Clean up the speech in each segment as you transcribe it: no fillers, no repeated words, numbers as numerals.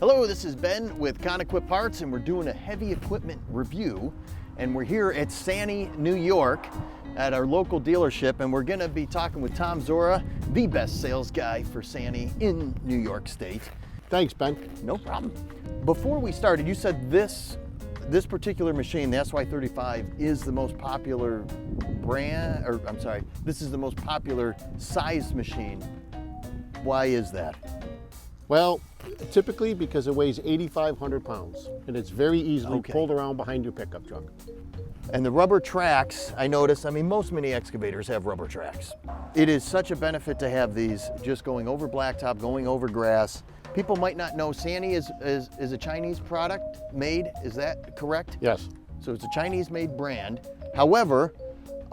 Hello, this is Ben with ConEquip Parts, and we're doing a heavy equipment review. And we're here at SANY, New York, at our local dealership, and we're gonna be talking with Tom Zora, the best sales guy for SANY in New York State. Thanks, Ben. No problem. Before we started, you said this particular machine, the SY35, is the most popular brand, or I'm sorry, this is the most popular size machine. Why is that? Well, typically because it weighs 8,500 pounds and it's very easily pulled around behind your pickup truck. And the rubber tracks, I noticed, I mean, most mini excavators have rubber tracks. It is such a benefit to have these just going over blacktop, going over grass. People might not know SANY is a Chinese product made, is that correct? Yes. So it's a Chinese made brand. However,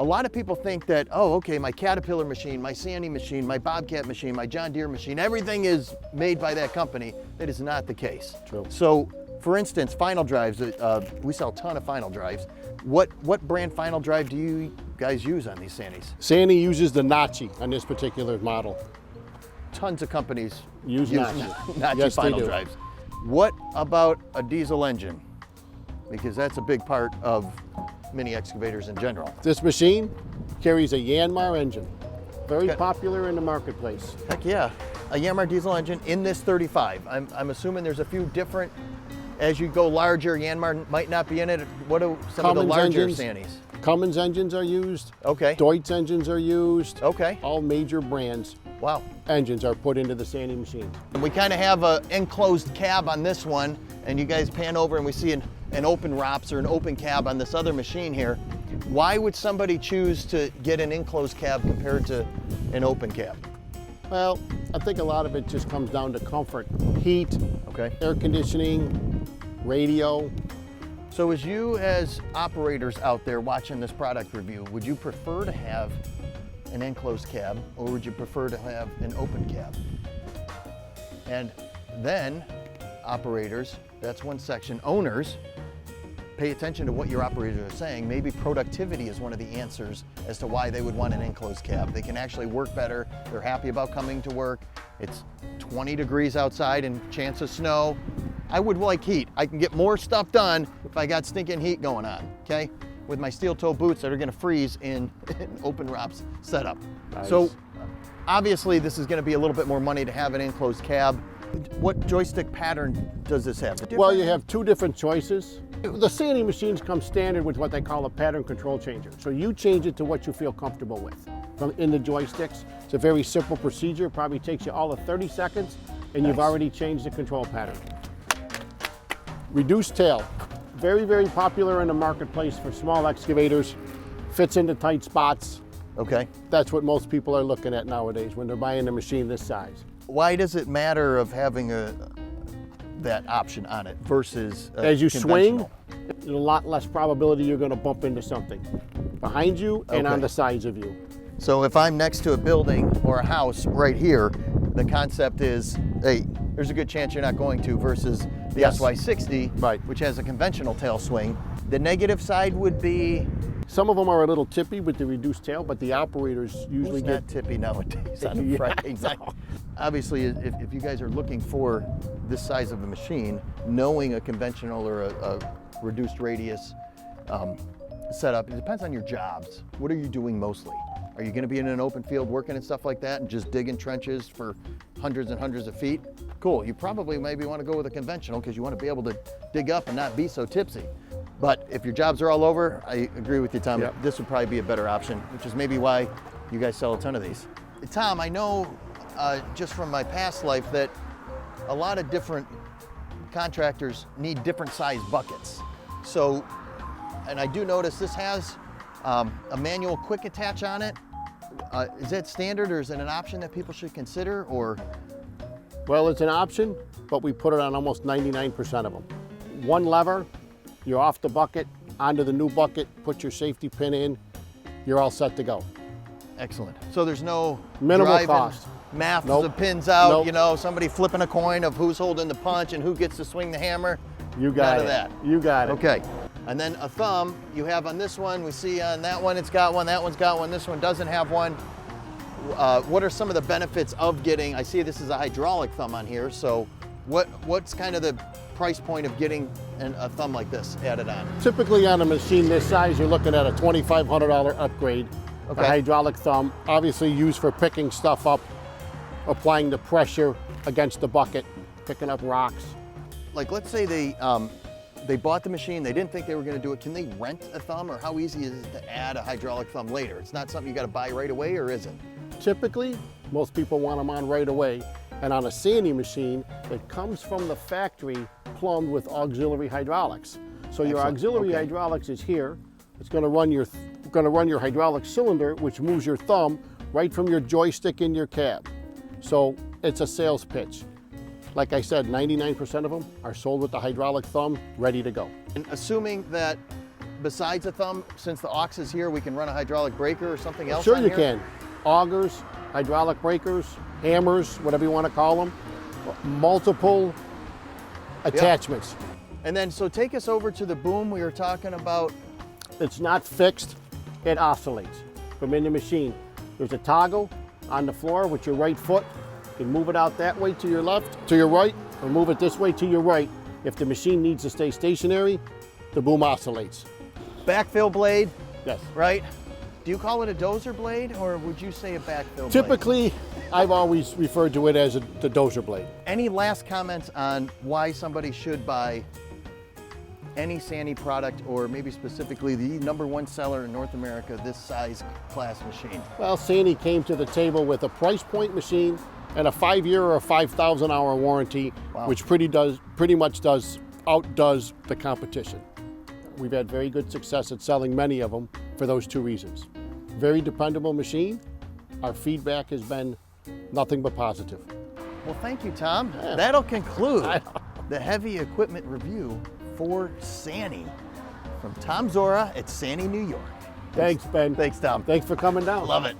a lot of people think that, oh, okay, my Caterpillar machine, my SANY machine, my Bobcat machine, my John Deere machine, everything is made by that company. That is not the case. True. So, for instance, final drives, we sell a ton of final drives. What brand final drive do you guys use on these SANYs? SANY uses the Nachi on this particular model. Tons of companies Use Nachi. Nachi Yes, final they do. drives. What about a diesel engine? Because that's a big part of mini excavators in general. This machine carries a Yanmar engine. Very popular in the marketplace. Heck yeah, a Yanmar diesel engine in this 35. I'm assuming there's a few different, as you go larger, Yanmar might not be in it. What are some of the larger SANYs? Cummins engines are used. Okay. Deutz engines are used. Okay. All major brands. Wow. Engines are put into the SANY machine. And we kind of have an enclosed cab on this one, and you guys pan over and we see an open ROPS or an open cab on this other machine here. Why would somebody choose to get an enclosed cab compared to an open cab? Well, I think a lot of it just comes down to comfort. Heat, air conditioning, radio. So as you as operators out there watching this product review, would you prefer to have an enclosed cab or would you prefer to have an open cab? And then operators, that's one section. Owners, pay attention to what your operators are saying. Maybe productivity is one of the answers as to why they would want an enclosed cab. They can actually work better. They're happy about coming to work. It's 20 degrees outside and chance of snow. I would like heat. I can get more stuff done if I got stinking heat going on, okay? With my steel toe boots that are gonna freeze in open ROPS setup. Nice. So obviously this is gonna be a little bit more money to have an enclosed cab. What joystick pattern does this have? Well, you have two different choices. The SANY machines come standard with what they call a pattern control changer. So you change it to what you feel comfortable with in the joysticks. It's a very simple procedure. It probably takes you all of 30 seconds and you've already changed the control pattern. Reduced tail. Very, very popular in the marketplace for small excavators. Fits into tight spots. Okay. That's what most people are looking at nowadays when they're buying a machine this size. Why does it matter of having that option on it versus as you swing, there's a lot less probability you're going to bump into something behind you and on the sides of you. So if I'm next to a building or a house right here, the concept is, hey, there's a good chance you're not going to versus the SY60, which has a conventional tail swing. The negative side would be? Some of them are a little tippy with the reduced tail, but the operators usually get not tippy nowadays on the front. Exactly. Obviously, if you guys are looking for this size of a machine, knowing a conventional or a reduced radius setup, it depends on your jobs. What are you doing mostly? Are you going to be in an open field working and stuff like that and just digging trenches for hundreds and hundreds of feet? Cool. You probably maybe want to go with a conventional because you want to be able to dig up and not be so tipsy. But if your jobs are all over, I agree with you, Tom. Yep. This would probably be a better option, which is maybe why you guys sell a ton of these. Tom, I know just from my past life that a lot of different contractors need different size buckets. So, and I do notice this has a manual quick attach on it. Is that standard or is it an option that people should consider, or? Well, it's an option, but we put it on almost 99% of them. One lever, you're off the bucket, onto the new bucket, put your safety pin in, you're all set to go. Excellent. So there's no minimal cost. Math the pins out, you know, somebody flipping a coin of who's holding the punch and who gets to swing the hammer. You got it. None of that. You got it. Okay. And then a thumb you have on this one. We see on that one it's got one, that one's got one, this one doesn't have one. What are some of the benefits of getting, I see this is a hydraulic thumb on here, so What's kind of the price point of getting a thumb like this added on? Typically on a machine this size, you're looking at a $2,500 upgrade. Okay. The hydraulic thumb, obviously used for picking stuff up, applying the pressure against the bucket, picking up rocks. Like, let's say they bought the machine, they didn't think they were going to do it. Can they rent a thumb, or how easy is it to add a hydraulic thumb later? It's not something you got to buy right away, or is it? Typically, most people want them on right away. And on a SANY machine, it comes from the factory plumbed with auxiliary hydraulics. So your Excellent. auxiliary Okay. hydraulics is here. It's going to run your hydraulic cylinder, which moves your thumb right from your joystick in your cab. So it's a sales pitch. Like I said, 99% of them are sold with the hydraulic thumb, ready to go. And assuming that besides a thumb, since the aux is here, we can run a hydraulic breaker or something else Sure on you here? can. Augers, hydraulic breakers, hammers, whatever you want to call them, multiple attachments. And then, so take us over to the boom we were talking about. It's not fixed, it oscillates from in the machine. There's a toggle on the floor with your right foot. You can move it out that way to your left, to your right, or move it this way to your right. If the machine needs to stay stationary, the boom oscillates. Backfill blade, Yes. right? Do you call it a dozer blade, or would you say a backfill blade? Typically, I've always referred to it as the dozer blade. Any last comments on why somebody should buy any SANY product, or maybe specifically the #1 seller in North America, this size class machine? Well, SANY came to the table with a price point machine and a 5-year or 5,000 hour warranty, Wow. which pretty much outdoes the competition. We've had very good success at selling many of them for those two reasons. Very dependable machine. Our feedback has been nothing but positive. Well, thank you, Tom. Yeah. That'll conclude the heavy equipment review for SANY from Tom Zora at SANY, New York. Thanks, Ben. Thanks, Tom. Thanks for coming down. Love it.